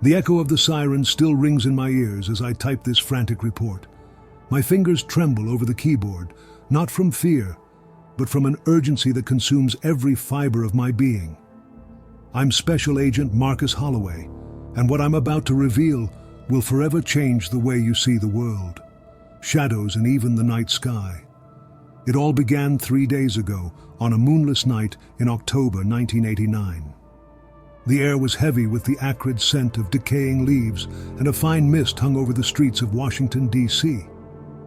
The echo of the siren still rings in my ears as I type this frantic report. My fingers tremble over the keyboard, not from fear, but from an urgency that consumes every fiber of my being. I'm Special Agent Marcus Holloway, and what I'm about to reveal will forever change the way you see the world, shadows and even the night sky. It all began 3 days ago, on a moonless night in October 1989. The air was heavy with the acrid scent of decaying leaves, and a fine mist hung over the streets of Washington, D.C.,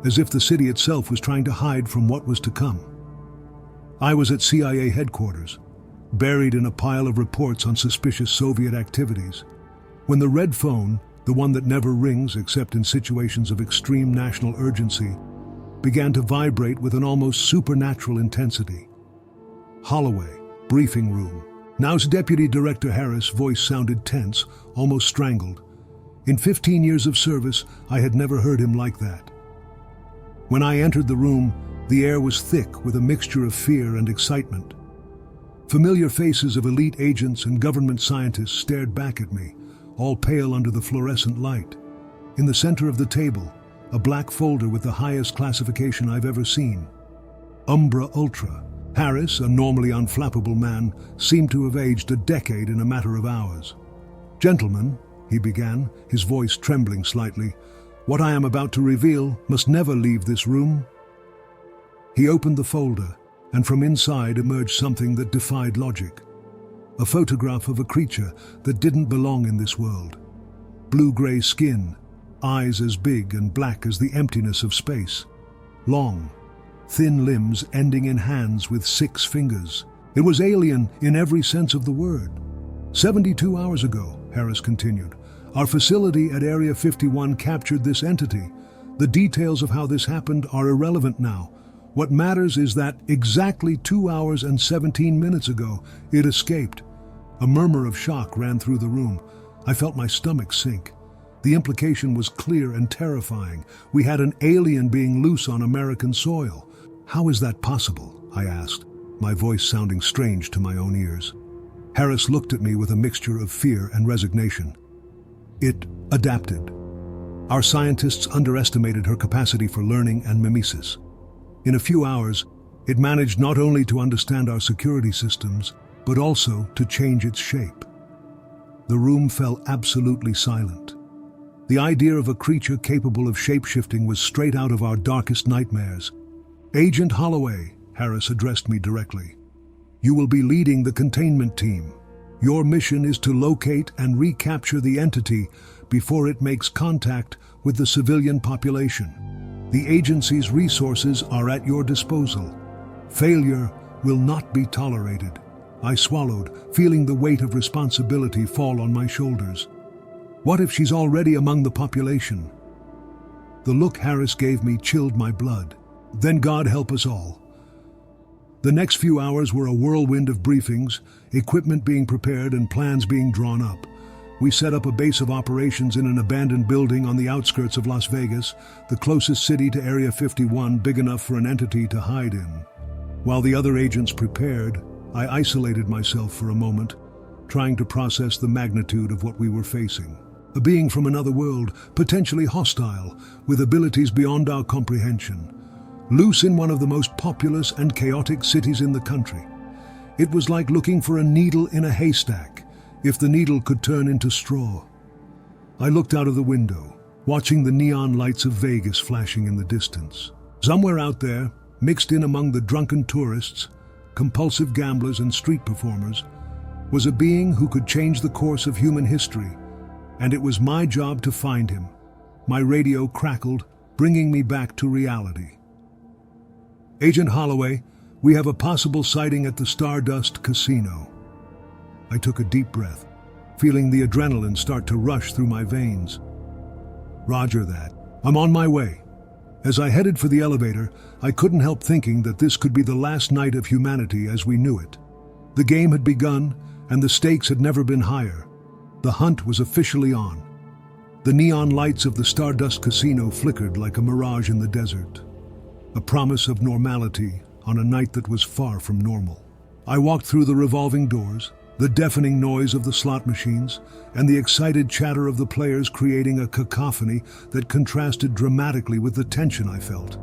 as if the city itself was trying to hide from what was to come. I was at CIA headquarters, buried in a pile of reports on suspicious Soviet activities, when the red phone, the one that never rings except in situations of extreme national urgency, began to vibrate with an almost supernatural intensity. Holloway, briefing room. Now's Deputy Director Harris' voice sounded tense, almost strangled. In 15 years of service, I had never heard him like that. When I entered the room, the air was thick with a mixture of fear and excitement. Familiar faces of elite agents and government scientists stared back at me, all pale under the fluorescent light. In the center of the table, a black folder with the highest classification I've ever seen. Umbra Ultra. Harris, a normally unflappable man, seemed to have aged a decade in a matter of hours. "Gentlemen," he began, his voice trembling slightly, "what I am about to reveal must never leave this room." He opened the folder, and from inside emerged something that defied logic. A photograph of a creature that didn't belong in this world. Blue-gray skin, eyes as big and black as the emptiness of space. Long, thin limbs ending in hands with 6 fingers. It was alien in every sense of the word. 72 hours ago, Harris continued, our facility at Area 51 captured this entity. The details of how this happened are irrelevant now. What matters is that exactly 2 hours and 17 minutes ago, it escaped. A murmur of shock ran through the room. I felt my stomach sink. The implication was clear and terrifying. We had an alien being loose on American soil. "How is that possible?" I asked, my voice sounding strange to my own ears. Harris looked at me with a mixture of fear and resignation. "It adapted. Our scientists underestimated her capacity for learning and mimesis. In a few hours, it managed not only to understand our security systems, but also to change its shape." The room fell absolutely silent. The idea of a creature capable of shape-shifting was straight out of our darkest nightmares. "Agent Holloway," Harris addressed me directly, "you will be leading the containment team. Your mission is to locate and recapture the entity before it makes contact with the civilian population. The agency's resources are at your disposal. Failure will not be tolerated." I swallowed, feeling the weight of responsibility fall on my shoulders. What if she's already among the population? The look Harris gave me chilled my blood. Then God help us all. The next few hours were a whirlwind of briefings, equipment being prepared and plans being drawn up. We set up a base of operations in an abandoned building on the outskirts of Las Vegas, the closest city to Area 51 big enough for an entity to hide in. While the other agents prepared, I isolated myself for a moment, trying to process the magnitude of what we were facing. A being from another world, potentially hostile, with abilities beyond our comprehension. Loose in one of the most populous and chaotic cities in the country. It was like looking for a needle in a haystack, if the needle could turn into straw. I looked out of the window, watching the neon lights of Vegas flashing in the distance. Somewhere out there, mixed in among the drunken tourists, compulsive gamblers and street performers, was a being who could change the course of human history, and it was my job to find him. My radio crackled, bringing me back to reality. "Agent Holloway, we have a possible sighting at the Stardust Casino." I took a deep breath, feeling the adrenaline start to rush through my veins. "Roger that. I'm on my way." As I headed for the elevator, I couldn't help thinking that this could be the last night of humanity as we knew it. The game had begun, and the stakes had never been higher. The hunt was officially on. The neon lights of the Stardust Casino flickered like a mirage in the desert. A promise of normality on a night that was far from normal. I walked through the revolving doors, the deafening noise of the slot machines, and the excited chatter of the players creating a cacophony that contrasted dramatically with the tension I felt.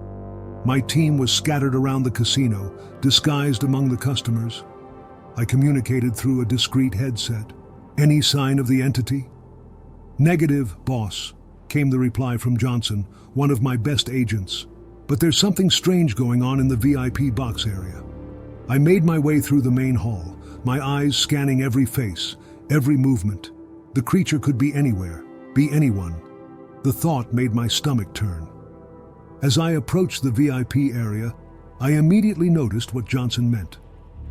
My team was scattered around the casino, disguised among the customers. I communicated through a discreet headset. "Any sign of the entity?" "Negative, boss," came the reply from Johnson, one of my best agents. "But there's something strange going on in the VIP box area." I made my way through the main hall, my eyes scanning every face, every movement. The creature could be anywhere, be anyone. The thought made my stomach turn. As I approached the VIP area, I immediately noticed what Johnson meant.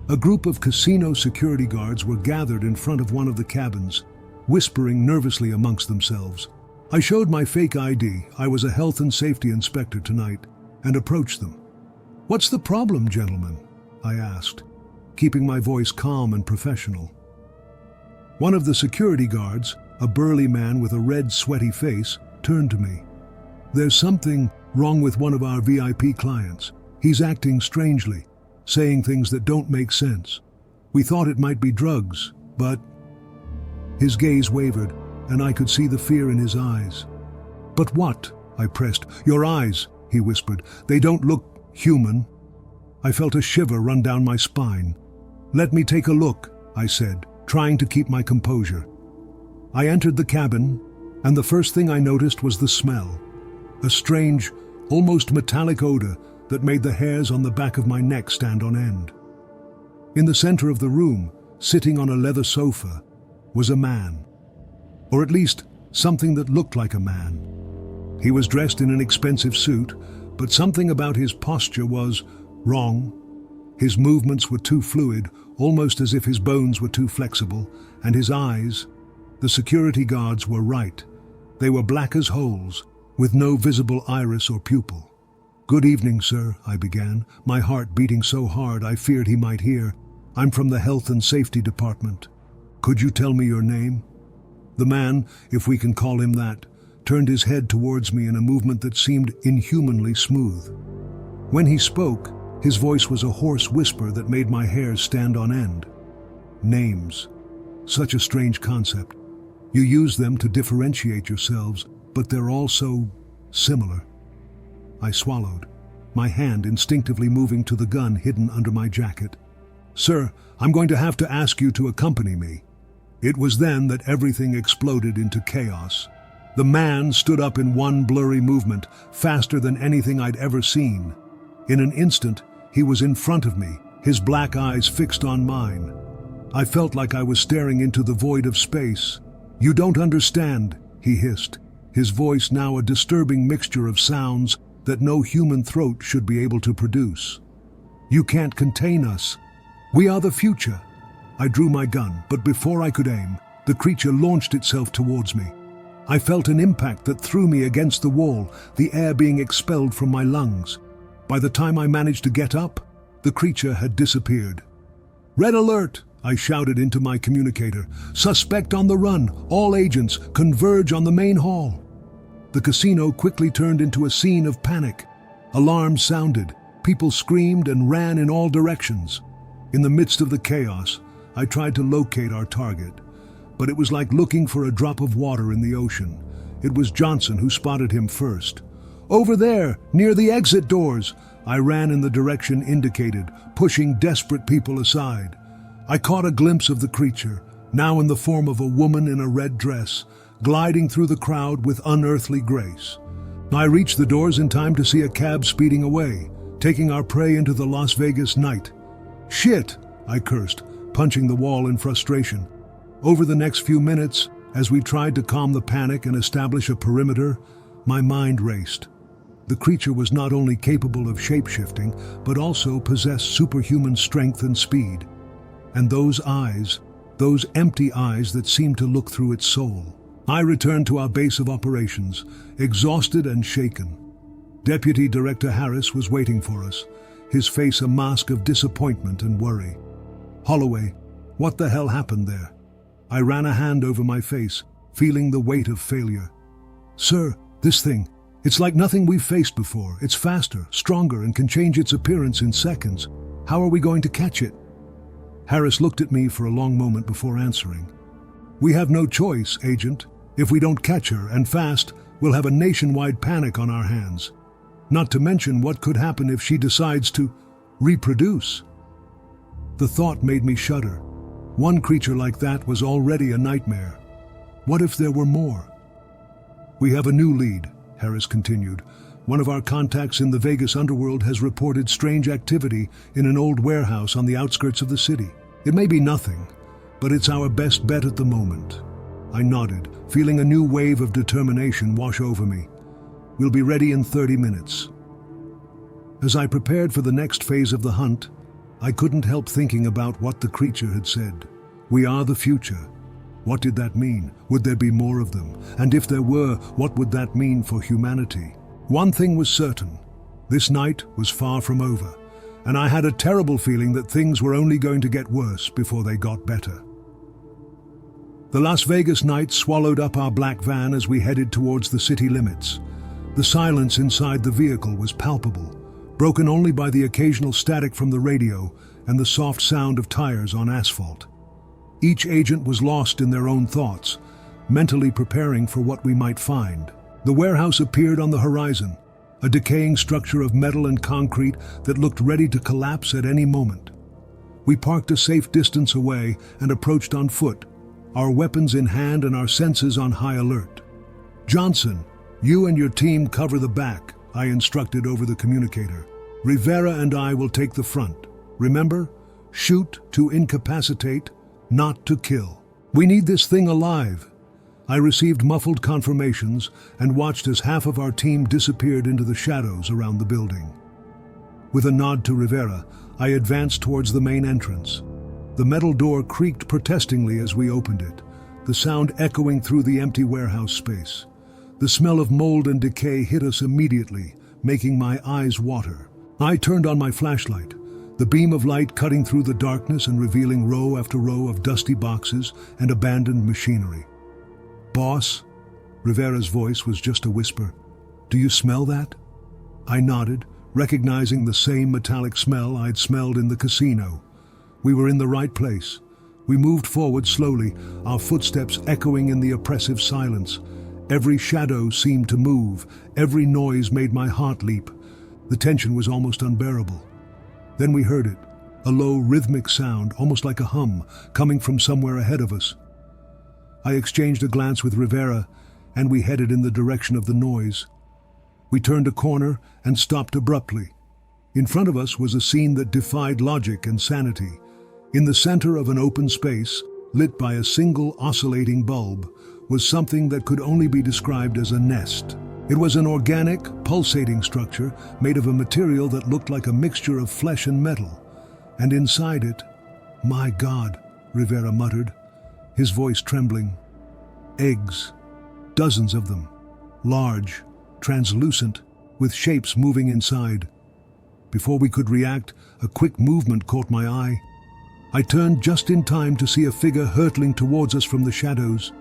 A group of casino security guards were gathered in front of one of the cabins, whispering nervously amongst themselves. I showed my fake ID, I was a health and safety inspector tonight, and approached them. "What's the problem, gentlemen?" I asked, keeping my voice calm and professional. One of the security guards, a burly man with a red, sweaty face, turned to me. "There's something wrong with one of our VIP clients. He's acting strangely, saying things that don't make sense. We thought it might be drugs, but..." His gaze wavered, and I could see the fear in his eyes. "But what?" I pressed. "Your eyes," he whispered. "They don't look human." I felt a shiver run down my spine. "Let me take a look," I said, trying to keep my composure. I entered the cabin, and the first thing I noticed was the smell. A strange, almost metallic odor that made the hairs on the back of my neck stand on end. In the center of the room, sitting on a leather sofa, was a man. Or at least, something that looked like a man. He was dressed in an expensive suit, but something about his posture was wrong. His movements were too fluid, almost as if his bones were too flexible, and his eyes, the security guards were right. They were black as holes, with no visible iris or pupil. "Good evening, sir," I began, my heart beating so hard I feared he might hear. "I'm from the Health and Safety Department. Could you tell me your name?" The man, if we can call him that, turned his head towards me in a movement that seemed inhumanly smooth. When he spoke, his voice was a hoarse whisper that made my hairs stand on end. Names. Such a strange concept. You use them to differentiate yourselves, but they're all so similar. I swallowed, my hand instinctively moving to the gun hidden under my jacket. "Sir, I'm going to have to ask you to accompany me." It was then that everything exploded into chaos. The man stood up in one blurry movement, faster than anything I'd ever seen. In an instant, he was in front of me, his black eyes fixed on mine. I felt like I was staring into the void of space. "You don't understand," he hissed, his voice now a disturbing mixture of sounds that no human throat should be able to produce. "You can't contain us. We are the future." I drew my gun, but before I could aim, the creature launched itself towards me. I felt an impact that threw me against the wall, the air being expelled from my lungs. By the time I managed to get up, the creature had disappeared. "Red alert!" I shouted into my communicator. "Suspect on the run! All agents, converge on the main hall!" The casino quickly turned into a scene of panic. Alarms sounded, people screamed and ran in all directions. In the midst of the chaos, I tried to locate our target, but it was like looking for a drop of water in the ocean. It was Johnson who spotted him first. "Over there, near the exit doors!" I ran in the direction indicated, pushing desperate people aside. I caught a glimpse of the creature, now in the form of a woman in a red dress, gliding through the crowd with unearthly grace. I reached the doors in time to see a cab speeding away, taking our prey into the Las Vegas night. "Shit!" I cursed, punching the wall in frustration. Over the next few minutes, as we tried to calm the panic and establish a perimeter, my mind raced. The creature was not only capable of shape-shifting, but also possessed superhuman strength and speed. And those eyes, those empty eyes that seemed to look through its soul. I returned to our base of operations, exhausted and shaken. Deputy Director Harris was waiting for us, his face a mask of disappointment and worry. "Holloway, what the hell happened there?" I ran a hand over my face, feeling the weight of failure. "Sir, this thing, it's like nothing we've faced before. It's faster, stronger, and can change its appearance in seconds. How are we going to catch it?" Harris looked at me for a long moment before answering. "We have no choice, Agent. If we don't catch her, and fast, we'll have a nationwide panic on our hands. Not to mention what could happen if she decides to reproduce." The thought made me shudder. One creature like that was already a nightmare. What if there were more? "We have a new lead," Harris continued. "One of our contacts in the Vegas underworld has reported strange activity in an old warehouse on the outskirts of the city. It may be nothing, but it's our best bet at the moment." I nodded, feeling a new wave of determination wash over me. "We'll be ready in 30 minutes. As I prepared for the next phase of the hunt, I couldn't help thinking about what the creature had said. "We are the future." What did that mean? Would there be more of them? And if there were, what would that mean for humanity? One thing was certain. This night was far from over, and I had a terrible feeling that things were only going to get worse before they got better. The Las Vegas night swallowed up our black van as we headed towards the city limits. The silence inside the vehicle was palpable, broken only by the occasional static from the radio and the soft sound of tires on asphalt. Each agent was lost in their own thoughts, mentally preparing for what we might find. The warehouse appeared on the horizon, a decaying structure of metal and concrete that looked ready to collapse at any moment. We parked a safe distance away and approached on foot, our weapons in hand and our senses on high alert. "Johnson, you and your team cover the back," I instructed over the communicator. "Rivera and I will take the front. Remember, shoot to incapacitate, not to kill. We need this thing alive." I received muffled confirmations and watched as half of our team disappeared into the shadows around the building. With a nod to Rivera, I advanced towards the main entrance. The metal door creaked protestingly as we opened it, the sound echoing through the empty warehouse space. The smell of mold and decay hit us immediately, making my eyes water. I turned on my flashlight, the beam of light cutting through the darkness and revealing row after row of dusty boxes and abandoned machinery. "Boss," Rivera's voice was just a whisper. "Do you smell that?" I nodded, recognizing the same metallic smell I'd smelled in the casino. We were in the right place. We moved forward slowly, our footsteps echoing in the oppressive silence. Every shadow seemed to move, every noise made my heart leap. The tension was almost unbearable. Then we heard it, a low rhythmic sound, almost like a hum, coming from somewhere ahead of us. I exchanged a glance with Rivera, and we headed in the direction of the noise. We turned a corner and stopped abruptly. In front of us was a scene that defied logic and sanity. In the center of an open space, lit by a single oscillating bulb, was something that could only be described as a nest. It was an organic, pulsating structure made of a material that looked like a mixture of flesh and metal. And inside it, "My God," Rivera muttered, his voice trembling. "Eggs. Dozens of them. Large, translucent, with shapes moving inside." Before we could react, a quick movement caught my eye. I turned just in time to see a figure hurtling towards us from the shadows.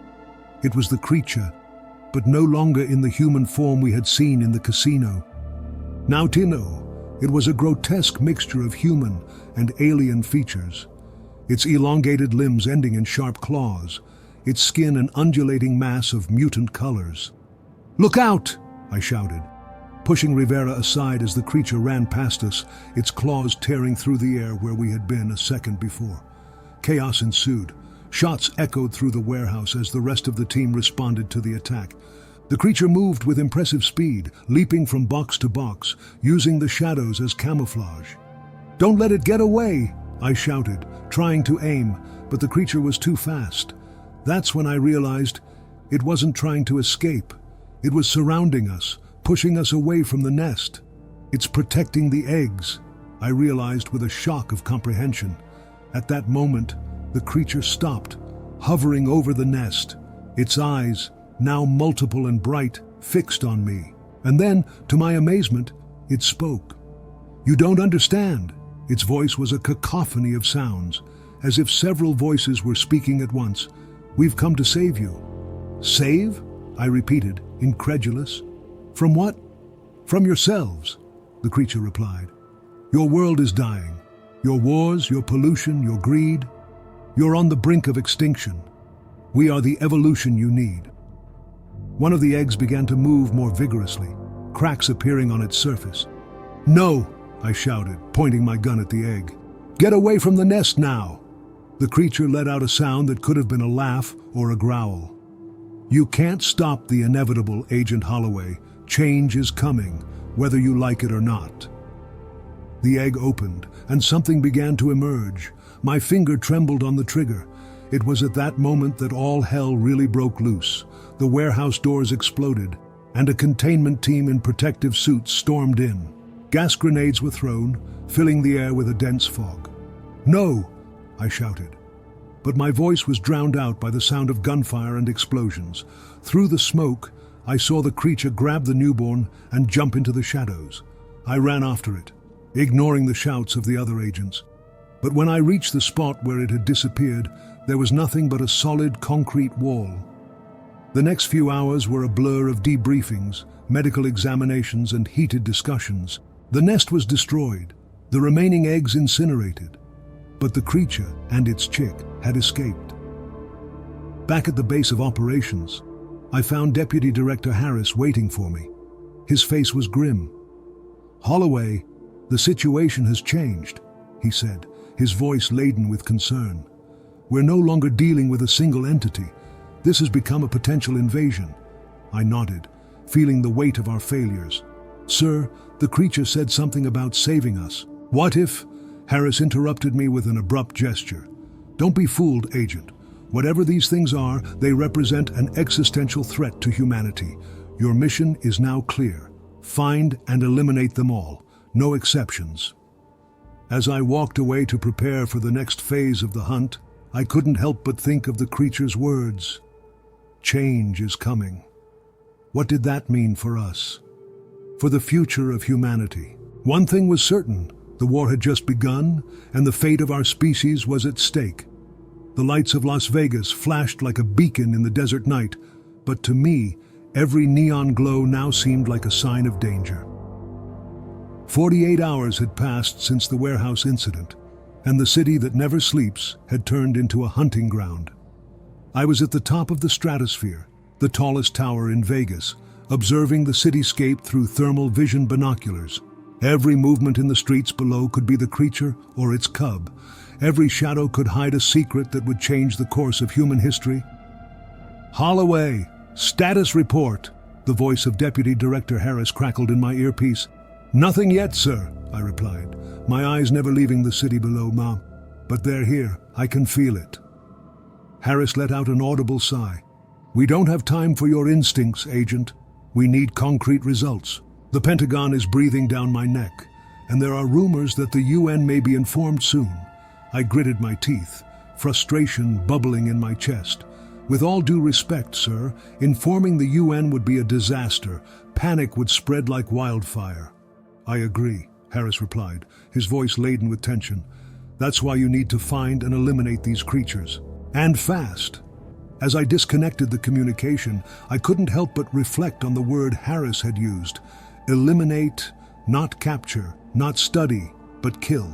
It was the creature, but no longer in the human form we had seen in the casino. Now Tino, it was a grotesque mixture of human and alien features. Its elongated limbs ending in sharp claws, its skin an undulating mass of mutant colors. "Look out!" I shouted, pushing Rivera aside as the creature ran past us, its claws tearing through the air where we had been a second before. Chaos ensued. Shots echoed through the warehouse as the rest of the team responded to the attack. The creature moved with impressive speed, leaping from box to box, using the shadows as camouflage. "Don't let it get away!" I shouted, trying to aim, but the creature was too fast. That's when I realized it wasn't trying to escape. It was surrounding us, pushing us away from the nest. "It's protecting the eggs," I realized with a shock of comprehension. At that moment, the creature stopped, hovering over the nest, its eyes, now multiple and bright, fixed on me. And then, to my amazement, it spoke. "You don't understand." Its voice was a cacophony of sounds, as if several voices were speaking at once. "We've come to save you." "Save?" I repeated, incredulous. "From what?" "From yourselves," the creature replied. "Your world is dying. Your wars, your pollution, your greed. You're on the brink of extinction. We are the evolution you need. One of the eggs began to move more vigorously, cracks appearing on its surface. "No!" I shouted, pointing my gun at the egg. "Get away from the nest now!" The creature let out a sound that could have been a laugh or a growl. "You can't stop the inevitable, Agent Holloway. Change is coming, whether you like it or not." The egg opened, and something began to emerge. My finger trembled on the trigger. It was at that moment that all hell really broke loose. The warehouse doors exploded, and a containment team in protective suits stormed in. Gas grenades were thrown, filling the air with a dense fog. "No!" I shouted. But my voice was drowned out by the sound of gunfire and explosions. Through the smoke, I saw the creature grab the newborn and jump into the shadows. I ran after it, ignoring the shouts of the other agents. But when I reached the spot where it had disappeared, there was nothing but a solid concrete wall. The next few hours were a blur of debriefings, medical examinations, and heated discussions. The nest was destroyed, the remaining eggs incinerated, but the creature and its chick had escaped. Back at the base of operations, I found Deputy Director Harris waiting for me. His face was grim. "Holloway, the situation has changed," he said, his voice laden with concern. "We're no longer dealing with a single entity. This has become a potential invasion." I nodded, feeling the weight of our failures. "Sir, the creature said something about saving us." "What if?" Harris interrupted me with an abrupt gesture. "Don't be fooled, Agent. Whatever these things are, they represent an existential threat to humanity. Your mission is now clear. Find and eliminate them all. No exceptions." As I walked away to prepare for the next phase of the hunt, I couldn't help but think of the creature's words. Change is coming. What did that mean for us? For the future of humanity? One thing was certain: the war had just begun, and the fate of our species was at stake. The lights of Las Vegas flashed like a beacon in the desert night, but to me, every neon glow now seemed like a sign of danger. 48 hours had passed since the warehouse incident, and the city that never sleeps had turned into a hunting ground. I was at the top of the stratosphere, the tallest tower in Vegas, observing the cityscape through thermal vision binoculars. Every movement in the streets below could be the creature or its cub. Every shadow could hide a secret that would change the course of human history. "Holloway, status report," the voice of Deputy Director Harris crackled in my earpiece. "Nothing yet, sir," I replied, my eyes never leaving the city below, Ma. "But they're here. I can feel it." Harris let out an audible sigh. "We don't have time for your instincts, Agent. We need concrete results. The Pentagon is breathing down my neck, and there are rumors that the UN may be informed soon." I gritted my teeth, frustration bubbling in my chest. "With all due respect, sir, informing the UN would be a disaster. Panic would spread like wildfire." "I agree," Harris replied, his voice laden with tension. "That's why you need to find and eliminate these creatures. And fast." As I disconnected the communication, I couldn't help but reflect on the word Harris had used. Eliminate, not capture, not study, but kill.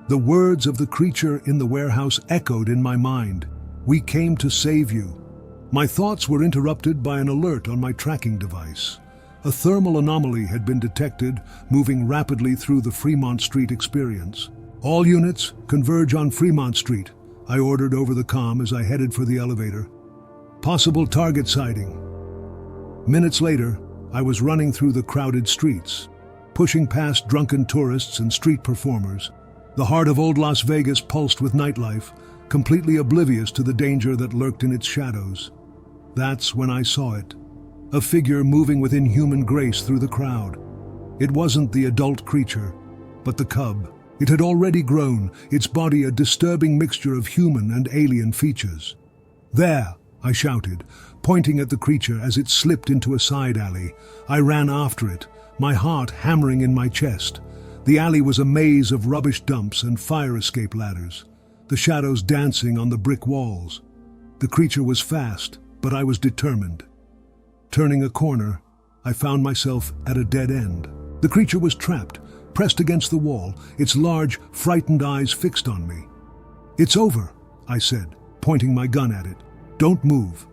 The words of the creature in the warehouse echoed in my mind. "We came to save you." My thoughts were interrupted by an alert on my tracking device. A thermal anomaly had been detected, moving rapidly through the Fremont Street experience. "All units, converge on Fremont Street," I ordered over the comm as I headed for the elevator. "Possible target sighting." Minutes later, I was running through the crowded streets, pushing past drunken tourists and street performers. The heart of old Las Vegas pulsed with nightlife, completely oblivious to the danger that lurked in its shadows. That's when I saw it. A figure moving with inhuman grace through the crowd. It wasn't the adult creature, but the cub. It had already grown, its body a disturbing mixture of human and alien features. "There!" I shouted, pointing at the creature as it slipped into a side alley. I ran after it, my heart hammering in my chest. The alley was a maze of rubbish dumps and fire escape ladders, the shadows dancing on the brick walls. The creature was fast, but I was determined. Turning a corner, I found myself at a dead end. The creature was trapped, pressed against the wall, its large, frightened eyes fixed on me. "It's over," I said, pointing my gun at it. "Don't move."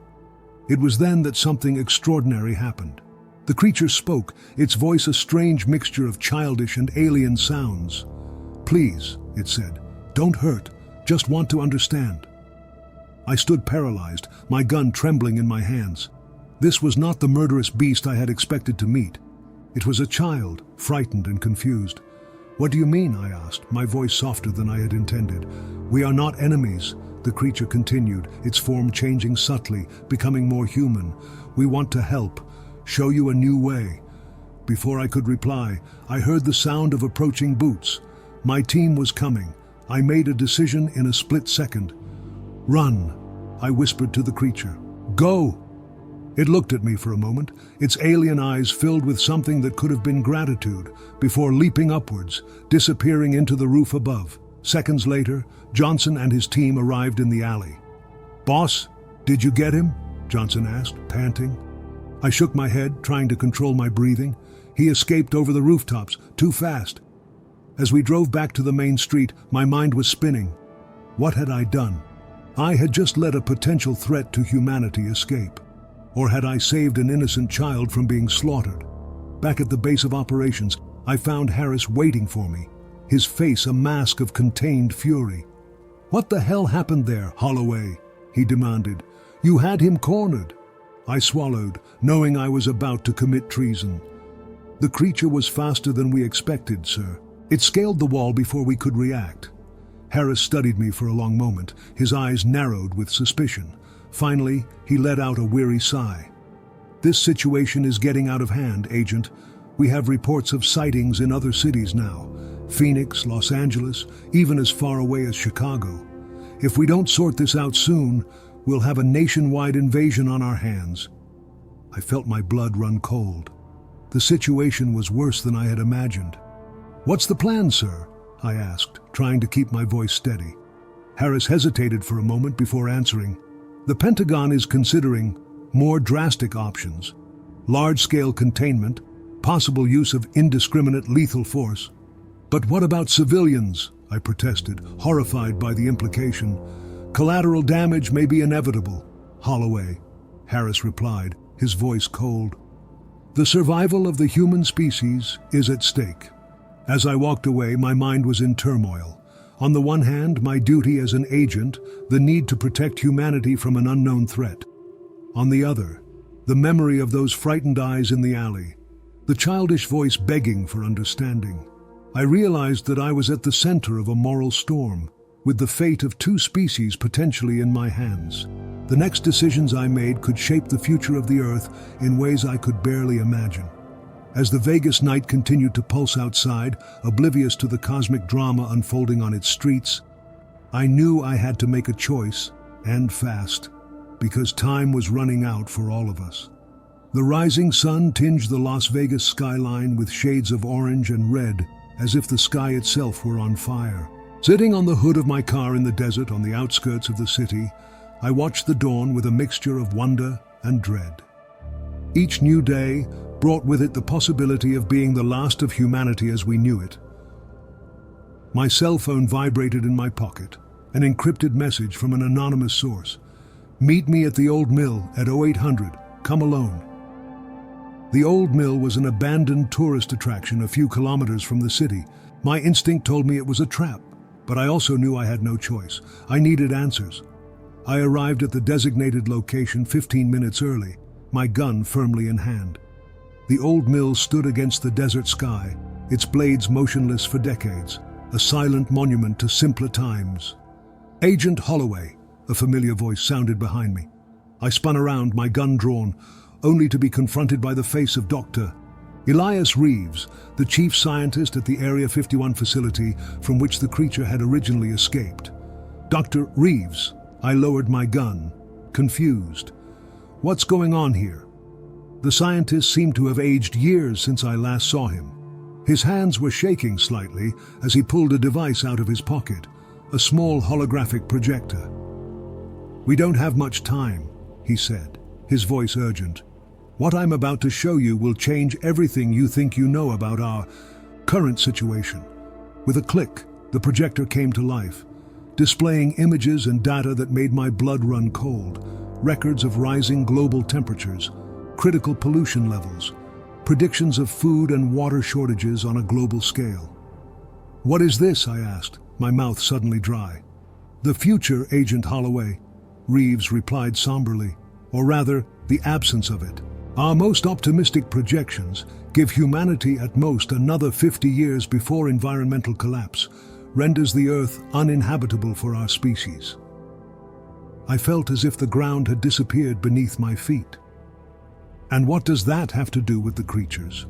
It was then that something extraordinary happened. The creature spoke, its voice a strange mixture of childish and alien sounds. "Please," it said, "don't hurt, just want to understand." I stood paralyzed, my gun trembling in my hands. This was not the murderous beast I had expected to meet. It was a child, frightened and confused. "What do you mean?" I asked, my voice softer than I had intended. "We are not enemies," the creature continued, its form changing subtly, becoming more human. "We want to help, show you a new way." Before I could reply, I heard the sound of approaching boots. My team was coming. I made a decision in a split second. "Run," I whispered to the creature. "Go!" It looked at me for a moment, its alien eyes filled with something that could have been gratitude, before leaping upwards, disappearing into the roof above. Seconds later, Johnson and his team arrived in the alley. "Boss, did you get him?" Johnson asked, panting. I shook my head, trying to control my breathing. He escaped over the rooftops, too fast. As we drove back to the main street, my mind was spinning. What had I done? I had just let a potential threat to humanity escape. Or had I saved an innocent child from being slaughtered? Back at the base of operations, I found Harris waiting for me, his face a mask of contained fury. "What the hell happened there, Holloway?" he demanded. "You had him cornered." I swallowed, knowing I was about to commit treason. "The creature was faster than we expected, sir. It scaled the wall before we could react." Harris studied me for a long moment, his eyes narrowed with suspicion. Finally, he let out a weary sigh. "This situation is getting out of hand, Agent. We have reports of sightings in other cities now. Phoenix, Los Angeles, even as far away as Chicago. If we don't sort this out soon, we'll have a nationwide invasion on our hands." I felt my blood run cold. The situation was worse than I had imagined. "What's the plan, sir?" I asked, trying to keep my voice steady. Harris hesitated for a moment before answering. "The Pentagon is considering more drastic options. Large-scale containment, possible use of indiscriminate lethal force." "But what about civilians?" I protested, horrified by the implication. "Collateral damage may be inevitable, Holloway," Harris replied, his voice cold. "The survival of the human species is at stake." As I walked away, my mind was in turmoil. On the one hand, my duty as an agent, the need to protect humanity from an unknown threat. On the other, the memory of those frightened eyes in the alley, the childish voice begging for understanding. I realized that I was at the center of a moral storm, with the fate of two species potentially in my hands. The next decisions I made could shape the future of the Earth in ways I could barely imagine. As the Vegas night continued to pulse outside, oblivious to the cosmic drama unfolding on its streets, I knew I had to make a choice, and fast, because time was running out for all of us. The rising sun tinged the Las Vegas skyline with shades of orange and red, as if the sky itself were on fire. Sitting on the hood of my car in the desert on the outskirts of the city, I watched the dawn with a mixture of wonder and dread. Each new day brought with it the possibility of being the last of humanity as we knew it. My cell phone vibrated in my pocket, an encrypted message from an anonymous source. "Meet me at the Old Mill at 0800, come alone." The Old Mill was an abandoned tourist attraction a few kilometers from the city. My instinct told me it was a trap, but I also knew I had no choice. I needed answers. I arrived at the designated location 15 minutes early, my gun firmly in hand. The Old Mill stood against the desert sky, its blades motionless for decades, a silent monument to simpler times. "Agent Holloway," a familiar voice sounded behind me. I spun around, my gun drawn, only to be confronted by the face of Dr. Elias Reeves, the chief scientist at the Area 51 facility from which the creature had originally escaped. "Dr. Reeves," I lowered my gun, confused. "What's going on here?" The scientist seemed to have aged years since I last saw him. His hands were shaking slightly as he pulled a device out of his pocket, a small holographic projector. "We don't have much time," he said, his voice urgent. "What I'm about to show you will change everything you think you know about our Current situation. With a click, the projector came to life, displaying images and data that made my blood run cold. Records of rising global temperatures, critical pollution levels, predictions of food and water shortages on a global scale. "What is this?" I asked, my mouth suddenly dry. "The future, Agent Holloway," Reeves replied somberly, "or rather, the absence of it. Our most optimistic projections give humanity at most another 50 years before environmental collapse renders the Earth uninhabitable for our species." I felt as if the ground had disappeared beneath my feet. "And what does that have to do with the creatures?"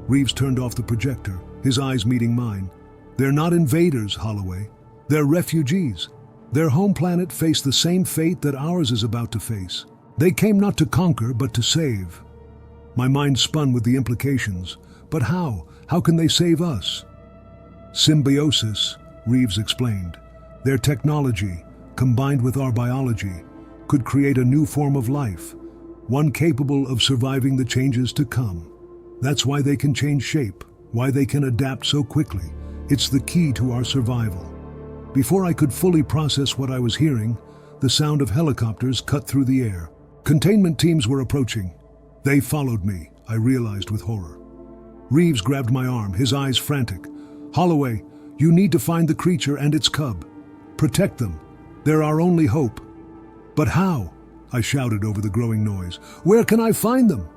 Reeves turned off the projector, his eyes meeting mine. "They're not invaders, Holloway. They're refugees. Their home planet faced the same fate that ours is about to face. They came not to conquer, but to save." My mind spun with the implications. But how? How can they save us? "Symbiosis," Reeves explained. "Their technology, combined with our biology, could create a new form of life, one capable of surviving the changes to come. That's why they can change shape, why they can adapt so quickly. It's the key to our survival." Before I could fully process what I was hearing, the sound of helicopters cut through the air. Containment teams were approaching. They followed me, I realized with horror. Reeves grabbed my arm, his eyes frantic. "Holloway, you need to find the creature and its cub. Protect them. They're our only hope." "But how?" I shouted over the growing noise. "Where can I find them?"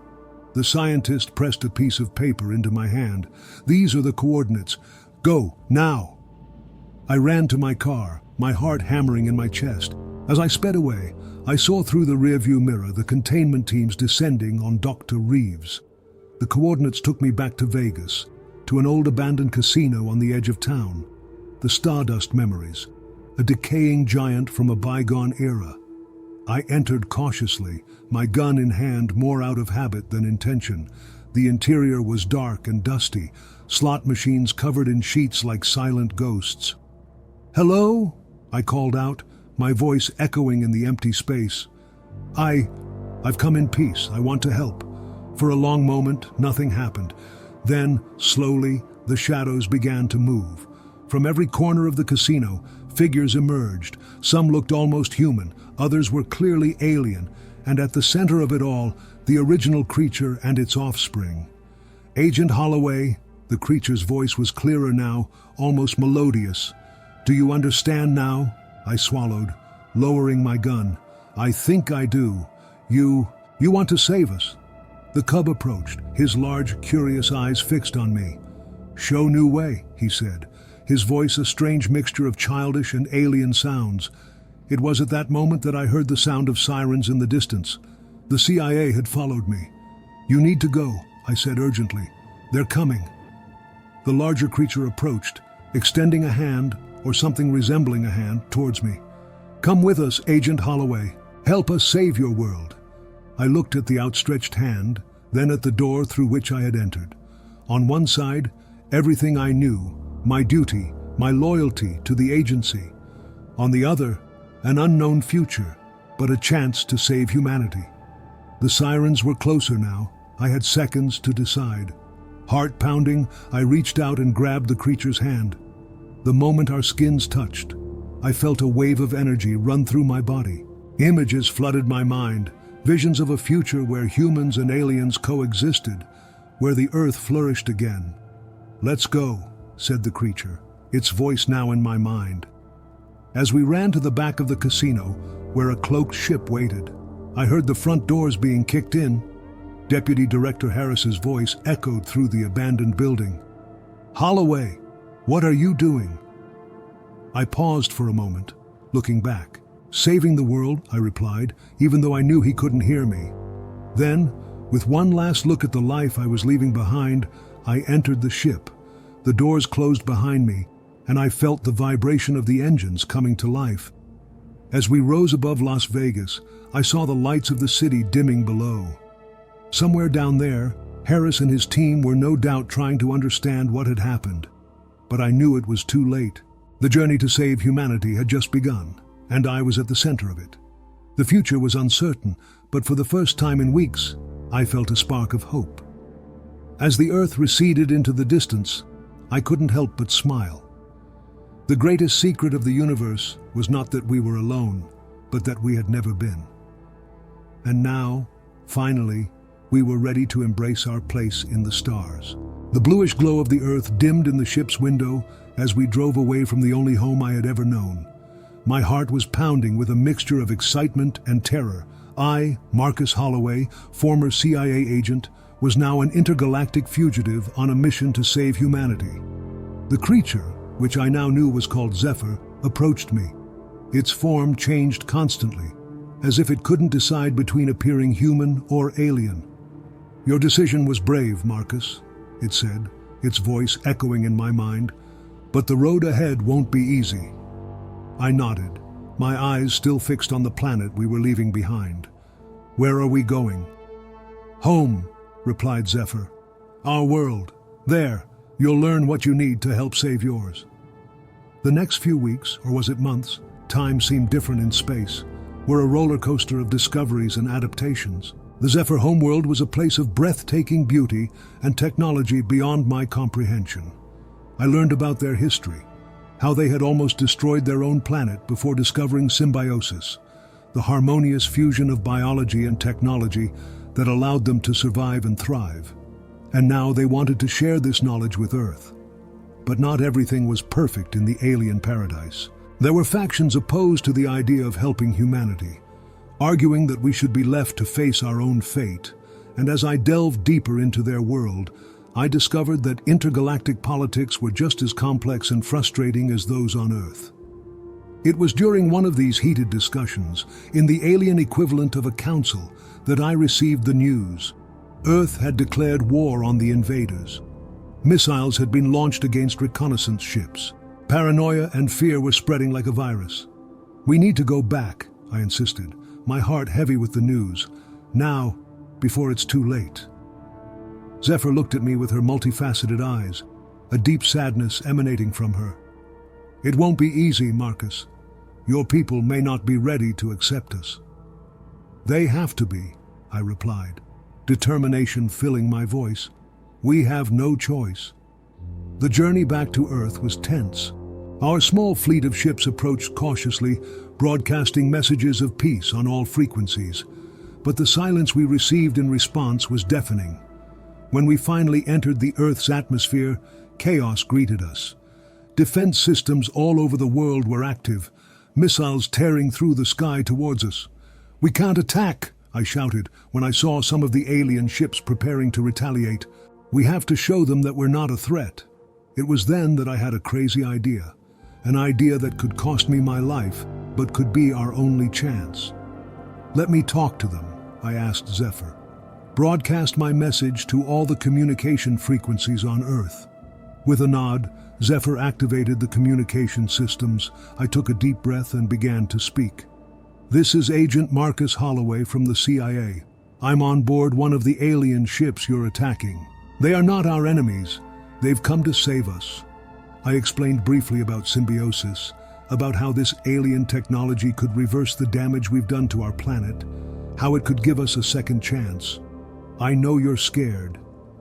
The scientist pressed a piece of paper into my hand. "These are the coordinates. Go, now." I ran to my car, my heart hammering in my chest. As I sped away, I saw through the rearview mirror the containment teams descending on Dr. Reeves. The coordinates took me back to Vegas, to an old abandoned casino on the edge of town. The Stardust memories, a decaying giant from a bygone era. I entered cautiously, my gun in hand, more out of habit than intention. The interior was dark and dusty, slot machines covered in sheets like silent ghosts. "Hello?" I called out, my voice echoing in the empty space. I've come in peace. I want to help." For a long moment, nothing happened. Then, slowly, the shadows began to move. From every corner of the casino, figures emerged. Some looked almost human, others were clearly alien, and at the center of it all, the original creature and its offspring. "Agent Holloway," the creature's voice was clearer now, almost melodious. "Do you understand now?" I swallowed, lowering my gun. "I think I do. You want to save us." The cub approached, his large, curious eyes fixed on me. "Show new way," he said, his voice a strange mixture of childish and alien sounds. It was at that moment that I heard the sound of sirens in the distance. The CIA had followed me. "You need to go," I said urgently. "They're coming." The larger creature approached, extending a hand, or something resembling a hand, towards me. "Come with us, Agent Holloway. Help us save your world." I looked at the outstretched hand, then at the door through which I had entered. On one side, everything I knew, my duty, my loyalty to the agency. On the other, an unknown future, but a chance to save humanity. The sirens were closer now. I had seconds to decide. Heart pounding, I reached out and grabbed the creature's hand. The moment our skins touched, I felt a wave of energy run through my body. Images flooded my mind, visions of a future where humans and aliens coexisted, where the Earth flourished again. "Let's go," said the creature, its voice now in my mind. As we ran to the back of the casino, where a cloaked ship waited, I heard the front doors being kicked in. Deputy Director Harris's voice echoed through the abandoned building. "Holloway, what are you doing?" I paused for a moment, looking back. "Saving the world," I replied, even though I knew he couldn't hear me. Then, with one last look at the life I was leaving behind, I entered the ship. The doors closed behind me, and I felt the vibration of the engines coming to life. As we rose above Las Vegas, I saw the lights of the city dimming below. Somewhere down there, Harris and his team were no doubt trying to understand what had happened. But I knew it was too late. The journey to save humanity had just begun, and I was at the center of it. The future was uncertain, but for the first time in weeks, I felt a spark of hope. As the Earth receded into the distance, I couldn't help but smile. The greatest secret of the universe was not that we were alone, but that we had never been. And now, finally, we were ready to embrace our place in the stars. The bluish glow of the Earth dimmed in the ship's window as we drove away from the only home I had ever known. My heart was pounding with a mixture of excitement and terror. I, Marcus Holloway, former CIA agent, was now an intergalactic fugitive on a mission to save humanity. The creature, which I now knew was called Zephyr, approached me. Its form changed constantly, as if it couldn't decide between appearing human or alien. "Your decision was brave, Marcus," it said, its voice echoing in my mind, "but the road ahead won't be easy." I nodded, my eyes still fixed on the planet we were leaving behind. "Where are we going?" "Home," replied Zephyr. "Our world. There, you'll learn what you need to help save yours." The next few weeks, or was it months, time seemed different in space, were a roller coaster of discoveries and adaptations. The Zephyr homeworld was a place of breathtaking beauty and technology beyond my comprehension. I learned about their history, how they had almost destroyed their own planet before discovering symbiosis, the harmonious fusion of biology and technology that allowed them to survive and thrive. And now they wanted to share this knowledge with Earth. But not everything was perfect in the alien paradise. There were factions opposed to the idea of helping humanity, arguing that we should be left to face our own fate. And as I delved deeper into their world, I discovered that intergalactic politics were just as complex and frustrating as those on Earth. It was during one of these heated discussions, in the alien equivalent of a council, that I received the news. Earth had declared war on the invaders. Missiles had been launched against reconnaissance ships. Paranoia and fear were spreading like a virus. "We need to go back," I insisted, my heart heavy with the news. "Now, before it's too late." Zephyr looked at me with her multifaceted eyes, a deep sadness emanating from her. "It won't be easy, Marcus. Your people may not be ready to accept us." "They have to be," I replied, determination filling my voice. "We have no choice." The journey back to Earth was tense. Our small fleet of ships approached cautiously, broadcasting messages of peace on all frequencies. But the silence we received in response was deafening. When we finally entered the Earth's atmosphere, chaos greeted us. Defense systems all over the world were active, missiles tearing through the sky towards us. "We can't attack," I shouted when I saw some of the alien ships preparing to retaliate. "We have to show them that we're not a threat." It was then that I had a crazy idea. An idea that could cost me my life, but could be our only chance. "Let me talk to them," I asked Zephyr. "Broadcast my message to all the communication frequencies on Earth." With a nod, Zephyr activated the communication systems. I took a deep breath and began to speak. "This is Agent Marcus Holloway from the CIA. I'm on board one of the alien ships you're attacking. They are not our enemies. They've come to save us." I explained briefly about symbiosis, about how this alien technology could reverse the damage we've done to our planet, how it could give us a second chance. "I know you're scared.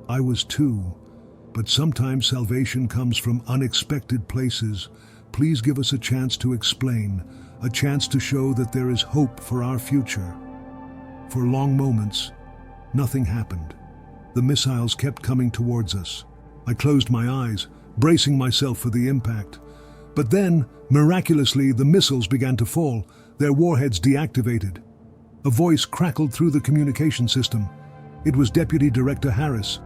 I was too. But sometimes salvation comes from unexpected places. Please give us a chance to explain, a chance to show that there is hope for our future." For long moments, nothing happened. The missiles kept coming towards us. I closed my eyes, bracing myself for the impact. But then, miraculously, the missiles began to fall, their warheads deactivated. A voice crackled through the communication system. It was Deputy Director Harris.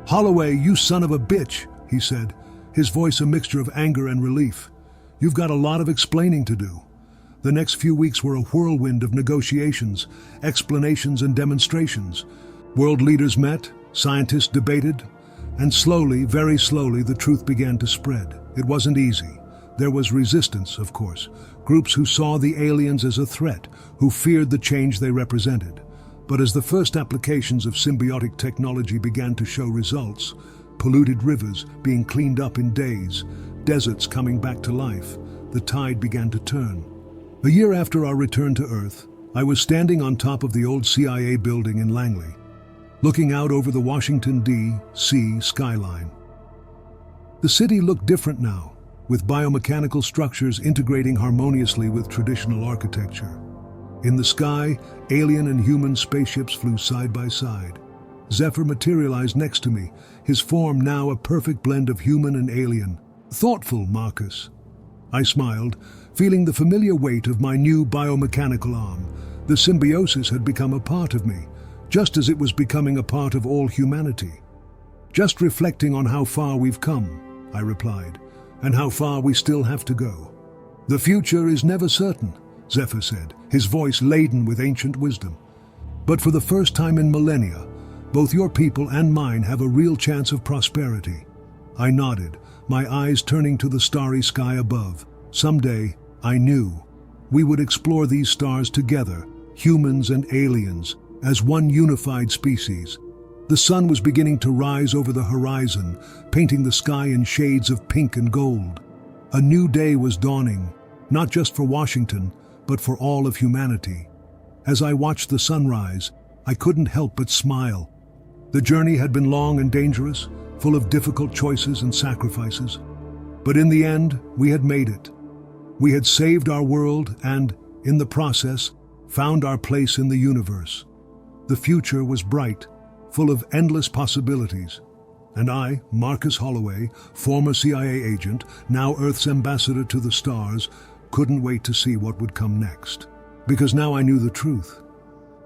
"Holloway, you son of a bitch," he said, his voice a mixture of anger and relief. "You've got a lot of explaining to do." The next few weeks were a whirlwind of negotiations, explanations and demonstrations. World leaders met, scientists debated, and slowly, very slowly, the truth began to spread. It wasn't easy. There was resistance, of course, groups who saw the aliens as a threat, who feared the change they represented. But as the first applications of symbiotic technology began to show results, polluted rivers being cleaned up in days, deserts coming back to life, the tide began to turn. A year after our return to Earth, I was standing on top of the old CIA building in Langley, looking out over the Washington, D.C. skyline. The city looked different now, with biomechanical structures integrating harmoniously with traditional architecture. In the sky, alien and human spaceships flew side by side. Zephyr materialized next to me, his form now a perfect blend of human and alien. "Thoughtful, Marcus." I smiled, feeling the familiar weight of my new biomechanical arm. The symbiosis had become a part of me, just as it was becoming a part of all humanity. "Just reflecting on how far we've come," I replied, "and how far we still have to go." "The future is never certain," Zephyr said, his voice laden with ancient wisdom. "But for the first time in millennia, both your people and mine have a real chance of prosperity." I nodded, my eyes turning to the starry sky above. Someday, I knew, we would explore these stars together, humans and aliens, as one unified species. The sun was beginning to rise over the horizon, painting the sky in shades of pink and gold. A new day was dawning, not just for Washington, but for all of humanity. As I watched the sunrise, I couldn't help but smile. The journey had been long and dangerous, full of difficult choices and sacrifices. But in the end, we had made it. We had saved our world and, in the process, found our place in the universe. The future was bright, full of endless possibilities. And I, Marcus Holloway, former CIA agent, now Earth's ambassador to the stars, couldn't wait to see what would come next. Because now I knew the truth.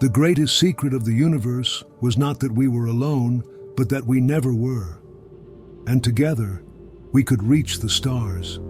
The greatest secret of the universe was not that we were alone, but that we never were. And together, we could reach the stars.